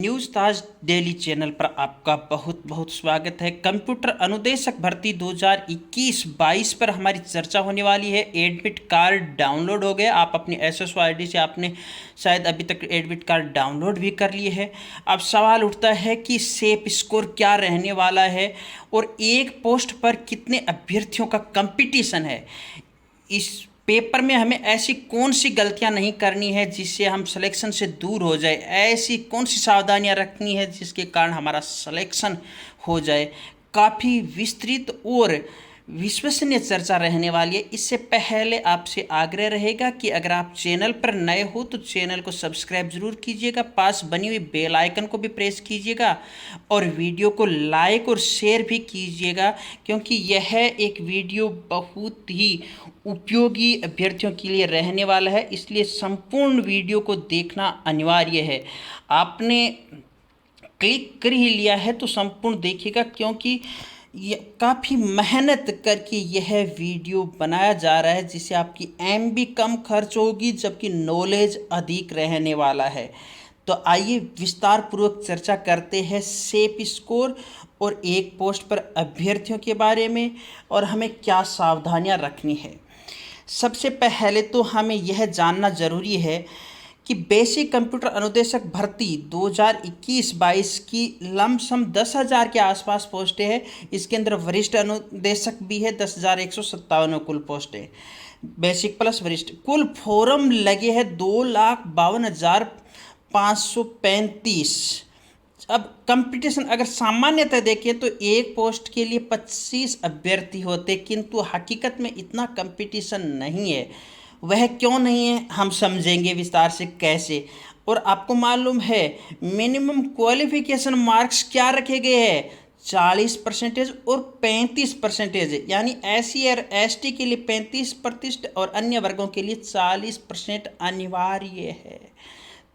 News ताज daily channel पर आपका बहुत बहुत स्वागत है। कंप्यूटर अनुदेशक भर्ती 2021-22 पर हमारी चर्चा होने वाली है। एडमिट कार्ड डाउनलोड हो गया, आप अपनी एसएसओ आईडी से आपने शायद अभी तक एडमिट कार्ड डाउनलोड भी कर लिए है। अब सवाल उठता है कि सेफ स्कोर क्या रहने वाला है और एक पोस्ट पर कितने अभ्यर्थियों का कंपटीशन है। इस पेपर में हमें ऐसी कौन सी गलतियां नहीं करनी है जिससे हम सिलेक्शन से दूर हो जाए, ऐसी कौन सी सावधानियां रखनी है जिसके कारण हमारा सिलेक्शन हो जाए। काफ़ी विस्तृत और विश्वसनीय चर्चा रहने वाली है। इससे पहले आपसे आग्रह रहेगा कि अगर आप चैनल पर नए हो तो चैनल को सब्सक्राइब जरूर कीजिएगा, पास बनी हुई बेल आइकन को भी प्रेस कीजिएगा और वीडियो को लाइक और शेयर भी कीजिएगा, क्योंकि यह एक वीडियो बहुत ही उपयोगी अभ्यर्थियों के लिए रहने वाला है। इसलिए संपूर्ण वीडियो को देखना अनिवार्य है। आपने क्लिक कर ही लिया है तो संपूर्ण देखिएगा, क्योंकि ये काफ़ी मेहनत करके यह वीडियो बनाया जा रहा है जिससे आपकी एमबी कम खर्च होगी जबकि नॉलेज अधिक रहने वाला है। तो आइए विस्तार पूर्वक चर्चा करते हैं सेफ स्कोर और एक पोस्ट पर अभ्यर्थियों के बारे में और हमें क्या सावधानियां रखनी है। सबसे पहले तो हमें यह जानना ज़रूरी है कि बेसिक कंप्यूटर अनुदेशक भर्ती 2021-22 की लमसम 10,000 के आसपास पोस्टें हैं। इसके अंदर वरिष्ठ अनुदेशक भी है, 10,157 कुल पोस्टें, बेसिक प्लस वरिष्ठ। कुल फॉर्म लगे हैं 2,52,535। अब कंपटीशन अगर सामान्यतः देखें तो एक पोस्ट के लिए 25 अभ्यर्थी होते, किंतु हकीकत में इतना कंपटीशन नहीं है। वह क्यों नहीं है हम समझेंगे विस्तार से कैसे। और आपको मालूम है मिनिमम क्वालिफिकेशन मार्क्स क्या रखे गए हैं, 40% और 35%, यानी SC और ST के लिए 35% और अन्य वर्गों के लिए 40% अनिवार्य है।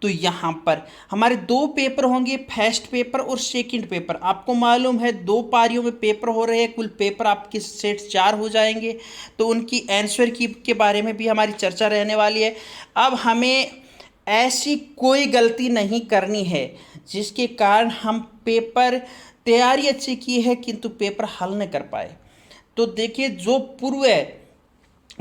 तो यहाँ पर हमारे दो पेपर होंगे, फर्स्ट पेपर और सेकंड पेपर। आपको मालूम है 2 पारियों में पेपर हो रहे हैं, कुल पेपर आपके सेट 4 हो जाएंगे। तो उनकी आंसर की के बारे में भी हमारी चर्चा रहने वाली है। अब हमें ऐसी कोई गलती नहीं करनी है जिसके कारण हम पेपर तैयारी अच्छी की है किंतु पेपर हल न कर पाए। तो देखिए, जो पूर्व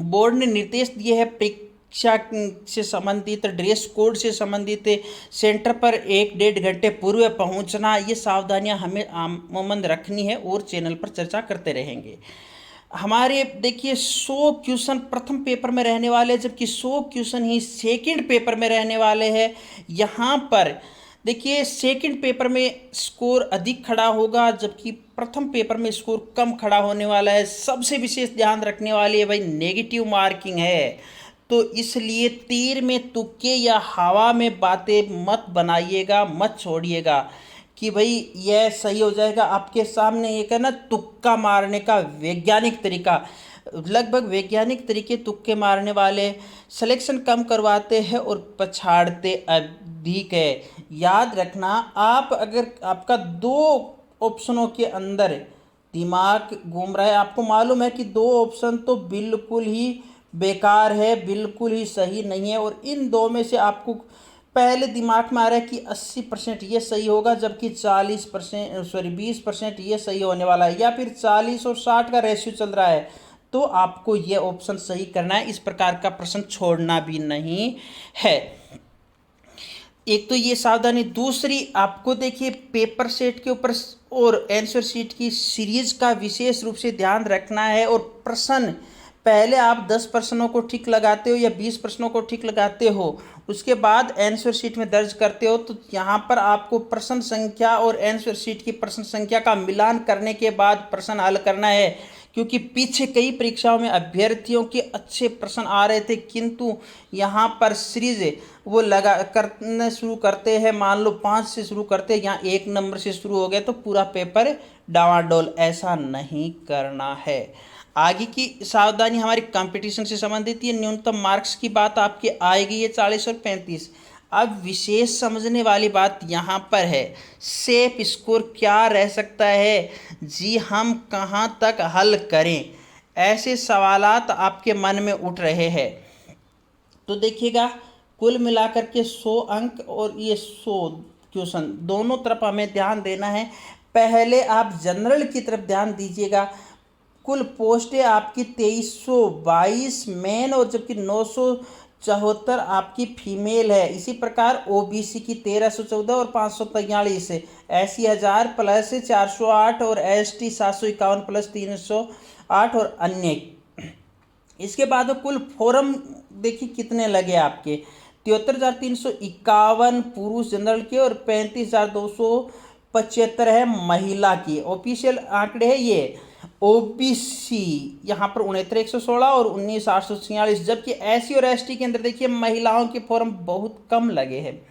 बोर्ड ने निर्देश दिए हैं परीक्षा से संबंधित, ड्रेस कोड से संबंधित, सेंटर पर 1-1.5 घंटे पूर्व पहुंचना, ये सावधानियां हमें अमूमन रखनी है और चैनल पर चर्चा करते रहेंगे। हमारे देखिए 100 क्वेश्चन प्रथम पेपर में रहने वाले, जबकि 100 क्वेश्चन ही सेकंड पेपर में रहने वाले हैं। यहाँ पर देखिए सेकंड पेपर में स्कोर अधिक खड़ा होगा जबकि प्रथम पेपर में स्कोर कम खड़ा होने वाला है। सबसे विशेष ध्यान रखने वाली है भाई नेगेटिव मार्किंग है, तो इसलिए तीर में तुक्के या हवा में बातें मत बनाइएगा, मत छोड़िएगा कि भाई यह सही हो जाएगा। आपके सामने एक है ना तुक्का मारने का वैज्ञानिक तरीका, लगभग वैज्ञानिक तरीके तुक्के मारने वाले सिलेक्शन कम करवाते हैं और पछाड़ते अधिक है। याद रखना, आप अगर आपका 2 ऑप्शनों के अंदर दिमाग घूम रहा है, आपको मालूम है कि 2 ऑप्शन तो बिल्कुल ही बेकार है, बिल्कुल ही सही नहीं है, और इन 2 में से आपको पहले दिमाग में आ रहा है कि 80% ये सही होगा जबकि 20% ये सही होने वाला है, या फिर 40 और 60 का रेशियो चल रहा है, तो आपको ये ऑप्शन सही करना है। इस प्रकार का प्रश्न छोड़ना भी नहीं है। एक तो ये सावधानी। दूसरी, आपको देखिए पेपर सेट के ऊपर और आंसर शीट की सीरीज का विशेष रूप से ध्यान रखना है। और प्रश्न पहले आप 10 प्रश्नों को ठीक लगाते हो या 20 प्रश्नों को ठीक लगाते हो, उसके बाद आंसर शीट में दर्ज करते हो, तो यहाँ पर आपको प्रश्न संख्या और आंसर शीट की प्रश्न संख्या का मिलान करने के बाद प्रश्न हल करना है। क्योंकि पीछे कई परीक्षाओं में अभ्यर्थियों के अच्छे प्रश्न आ रहे थे, किंतु यहाँ पर सीरीज वो लगा करने शुरू करते हैं, मान लो 5 से शुरू करते हैं, यहाँ 1 नंबर से शुरू हो गए तो पूरा पेपर डावाडोल। ऐसा नहीं करना है। आगे की सावधानी हमारी कंपटीशन से संबंधित है। न्यूनतम मार्क्स की बात आपकी आएगी, ये 40 और 35। अब विशेष समझने वाली बात यहाँ पर है, सेफ स्कोर क्या रह सकता है जी, हम कहाँ तक हल करें, ऐसे सवालात आपके मन में उठ रहे हैं। तो देखिएगा, कुल मिलाकर के 100 अंक और ये 100 क्वेश्चन, दोनों तरफ हमें ध्यान देना है। पहले आप जनरल की तरफ ध्यान दीजिएगा। कुल पोस्टें आपकी 2322 मेन और जबकि 974 आपकी फीमेल है। इसी प्रकार ओबीसी की 1314 और 543 है, 80,000 प्लस 408 और एसटी 751 प्लस 308 और अन्य। इसके बाद कुल फॉर्म देखिए कितने लगे आपके, 73,351 पुरुष जनरल के और 35,275 है महिला की। ऑफिशियल आंकड़े है ये। ओबीसी यहाँ पर 69,116 और 19,846, जबकि एससी और एसटी के अंदर देखिए महिलाओं के फॉर्म बहुत कम लगे हैं,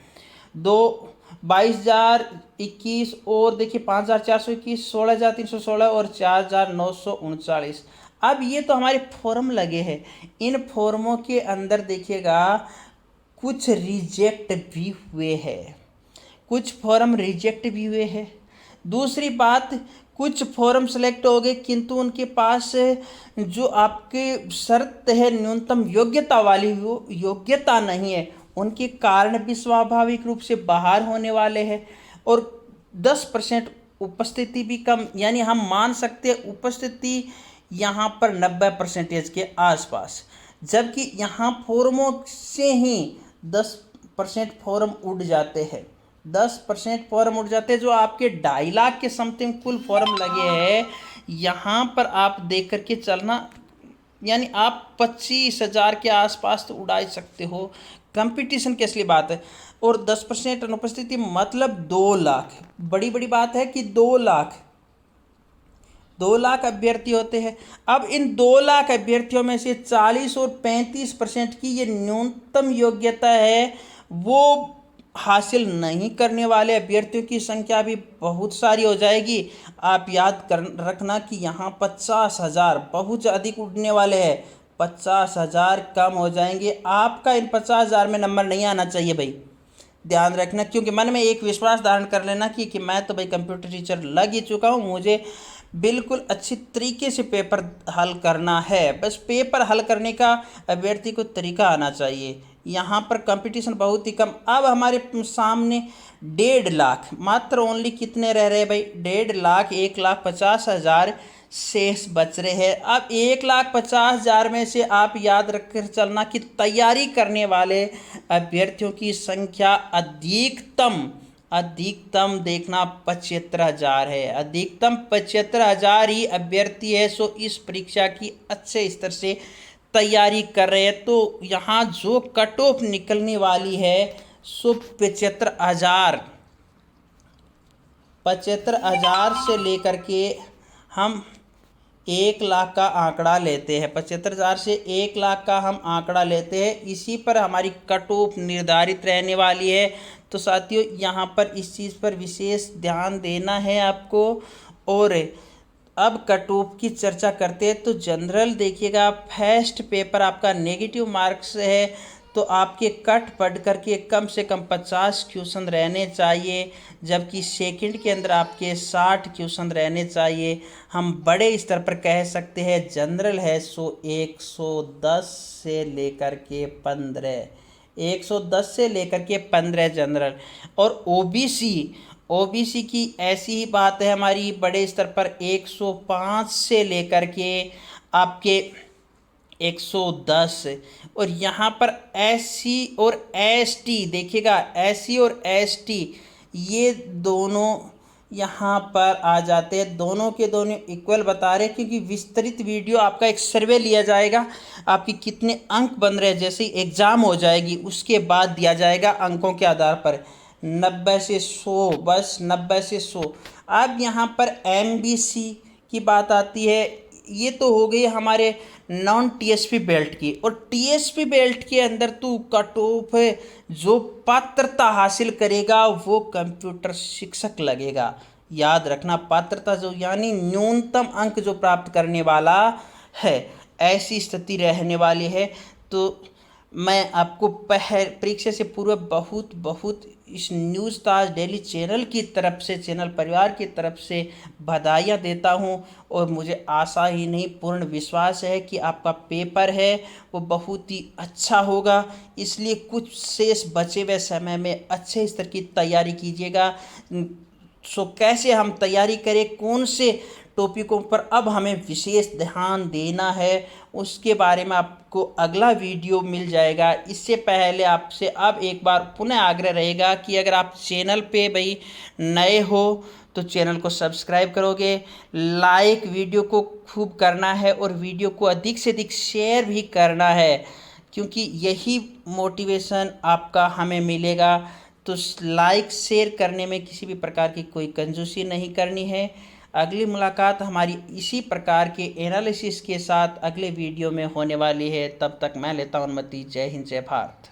22,021 और देखिए 5,421, 16,316 और 4,939। अब ये तो हमारे फॉर्म लगे हैं। इन फॉर्मों के अंदर देखिएगा कुछ रिजेक्ट भी हुए हैं, कुछ फॉर्म रिजेक्ट भी हुए हैं। दूसरी बात, कुछ फॉर्म सेलेक्ट हो गए किंतु उनके पास जो आपके शर्त है न्यूनतम योग्यता वाली वो योग्यता नहीं है, उनके कारण भी स्वाभाविक रूप से बाहर होने वाले हैं। और 10% उपस्थिति भी कम, यानी हम मान सकते हैं उपस्थिति यहाँ पर 90% के आसपास, जबकि यहाँ फॉर्मों से ही 10% फॉर्म उड़ जाते हैं, 10% फॉर्म उड़ जाते हैं। जो आपके 2.5 लाख के समथिंग कुल फॉर्म लगे हैं, यहाँ पर आप देख करके चलना, यानी आप 25,000 के आसपास तो उड़ा ही सकते हो। कंपटीशन की असली बात है। और 10% अनुपस्थिति मतलब 2 लाख, बड़ी बड़ी बात है कि 2 लाख अभ्यर्थी होते हैं। अब इन 2 लाख अभ्यर्थियों में से 40 और 35% की ये न्यूनतम योग्यता है, वो हासिल नहीं करने वाले अभ्यर्थियों की संख्या भी बहुत सारी हो जाएगी। आप याद कर रखना कि यहाँ 50,000 बहुत अधिक उड़ने वाले हैं, 50,000 कम हो जाएंगे। आपका इन 50,000 में नंबर नहीं आना चाहिए भाई, ध्यान रखना। क्योंकि मन में एक विश्वास धारण कर लेना कि मैं तो भाई कंप्यूटर टीचर लग ही चुका हूँ, मुझे बिल्कुल अच्छी तरीके से पेपर हल करना है। बस पेपर हल करने का अभ्यर्थी को तरीका आना चाहिए। यहाँ पर कंपटीशन बहुत ही कम। अब हमारे सामने 1.5 लाख, मात्र ओनली कितने रह रहे भाई, 1.5 लाख, 1,50,000 शेष बच रहे हैं। अब 1,50,000 में से आप याद रखकर चलना कि तैयारी करने वाले अभ्यर्थियों की संख्या अधिकतम देखना 75,000 है, अधिकतम 75,000 ही अभ्यर्थी है। सो इस परीक्षा की अच्छे स्तर से तैयारी कर रहे हैं। तो यहाँ जो कट ऑफ निकलने वाली है सो 75,000 से लेकर के हम 1 लाख का आंकड़ा लेते हैं, 75,000 से 1 लाख का हम आंकड़ा लेते हैं। इसी पर हमारी कट ऑफ निर्धारित रहने वाली है। तो साथियों यहाँ पर इस चीज़ पर विशेष ध्यान देना है आपको। और अब कट ऑफ की चर्चा करते हैं। तो जनरल देखिएगा, फर्स्ट पेपर आपका नेगेटिव मार्क्स है, तो आपके कट पढ़ करके कम से कम 50 क्वेश्चन रहने चाहिए, जबकि सेकंड के अंदर आपके 60 क्वेश्चन रहने चाहिए। हम बड़े स्तर पर कह सकते हैं जनरल है सो 110 से लेकर के 15, 110 से लेकर के 15 जनरल। और ओबीसी की ऐसी ही बात है हमारी बड़े स्तर पर 105 से लेकर के आपके 110। और यहाँ पर एससी और एसटी देखिएगा, एससी और एसटी ये दोनों यहाँ पर आ जाते हैं, दोनों के दोनों इक्वल बता रहे हैं। क्योंकि विस्तृत वीडियो आपका एक सर्वे लिया जाएगा, आपकी कितने अंक बन रहे हैं, जैसे ही एग्ज़ाम हो जाएगी उसके बाद दिया जाएगा अंकों के आधार पर 90 से 100, बस 90 से 100। अब यहाँ पर एमबीसी की बात आती है। ये तो हो गई हमारे नॉन टीएसपी बेल्ट की। और टीएसपी बेल्ट के अंदर तो कट ऑफ जो पात्रता हासिल करेगा वो कंप्यूटर शिक्षक लगेगा। याद रखना, पात्रता जो यानी न्यूनतम अंक जो प्राप्त करने वाला है, ऐसी स्थिति रहने वाली है। तो मैं आपको परीक्षा से पूर्व बहुत बहुत इस न्यूज़ ताज डेली चैनल की तरफ से, चैनल परिवार की तरफ से बधाइयाँ देता हूँ। और मुझे आशा ही नहीं, पूर्ण विश्वास है कि आपका पेपर है वो बहुत ही अच्छा होगा। इसलिए कुछ शेष बचे हुए समय में अच्छे स्तर की तैयारी कीजिएगा। सो कैसे हम तैयारी करें, कौन से टॉपिकों पर अब हमें विशेष ध्यान देना है, उसके बारे में आपको अगला वीडियो मिल जाएगा। इससे पहले आपसे अब एक बार पुनः आग्रह रहेगा कि अगर आप चैनल पे भाई नए हो तो चैनल को सब्सक्राइब करोगे, लाइक वीडियो को खूब करना है और वीडियो को अधिक से अधिक शेयर भी करना है, क्योंकि यही मोटिवेशन आपका हमें मिलेगा। तो लाइक शेयर करने में किसी भी प्रकार की कोई कंजूसी नहीं करनी है। अगली मुलाकात हमारी इसी प्रकार के एनालिसिस के साथ अगले वीडियो में होने वाली है। तब तक मैं लेता हूँ अनुमति। जय हिंद, जय भारत।